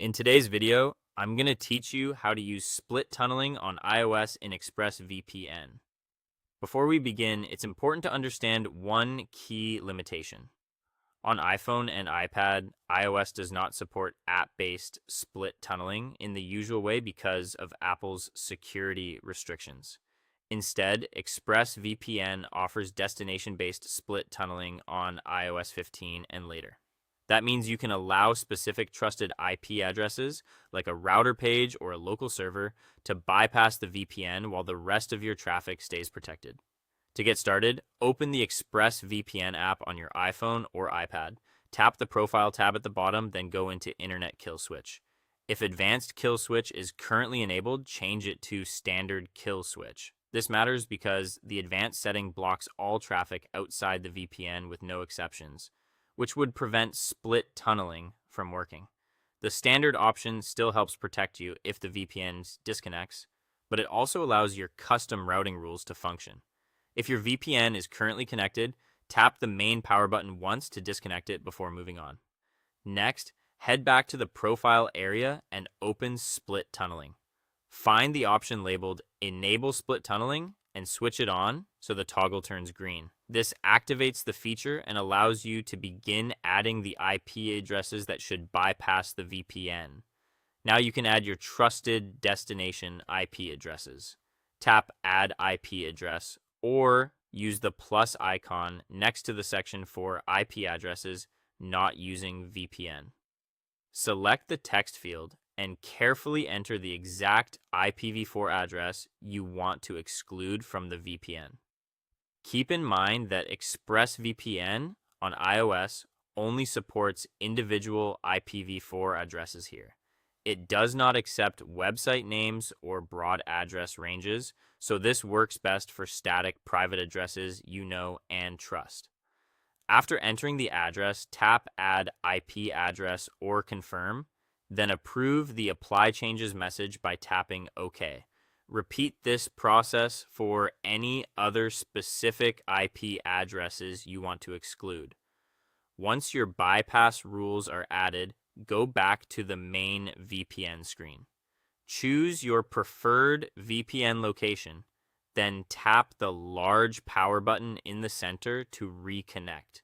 In today's video, I'm going to teach you how to use split tunneling on iOS in ExpressVPN. Before we begin, it's important to understand one key limitation. On iPhone and iPad, iOS does not support app-based split tunneling in the usual way because of Apple's security restrictions. Instead, ExpressVPN offers destination-based split tunneling on iOS 15 and later. That means you can allow specific trusted IP addresses, like a router page or a local server, to bypass the VPN while the rest of your traffic stays protected. To get started, open the ExpressVPN app on your iPhone or iPad. Tap the Profile tab at the bottom, then go into Internet Kill Switch. If Advanced Kill Switch is currently enabled, change it to Standard Kill Switch. This matters because the advanced setting blocks all traffic outside the VPN with no exceptions, which would prevent split tunneling from working. The standard option still helps protect you if the VPN disconnects, but it also allows your custom routing rules to function. If your VPN is currently connected, tap the main power button once to disconnect it before moving on. Next, head back to the profile area and open split tunneling. Find the option labeled Enable Split Tunneling and switch it on so the toggle turns green. This activates the feature and allows you to begin adding the IP addresses that should bypass the VPN. Now you can add your trusted destination IP addresses. Tap Add IP Address or use the plus icon next to the section for IP addresses not using VPN. Select the text field and carefully enter the exact IPv4 address you want to exclude from the VPN. Keep in mind that ExpressVPN on iOS only supports individual IPv4 addresses here. It does not accept website names or broad address ranges, so this works best for static private addresses you know and trust. After entering the address, tap Add IP Address or Confirm, then approve the Apply Changes message by tapping OK. Repeat this process for any other specific IP addresses you want to exclude. Once your bypass rules are added, go back to the main VPN screen. Choose your preferred VPN location, then tap the large power button in the center to reconnect.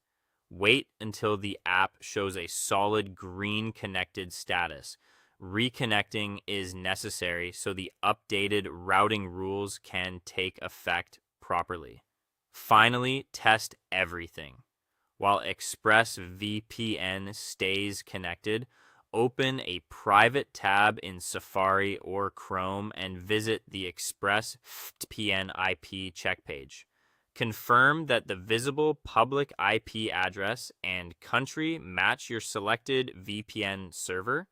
Wait until the app shows a solid green connected status. Reconnecting is necessary so the updated routing rules can take effect properly. Finally, test everything. While ExpressVPN stays connected, open a private tab in Safari or Chrome and visit the ExpressVPN IP check page. Confirm that the visible public IP address and country match your selected VPN server,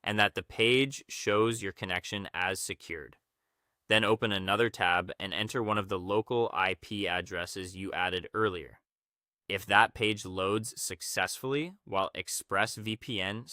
and that the page shows your connection as secured. Then open another tab and enter one of the local IP addresses you added earlier. If that page loads successfully while ExpressVPN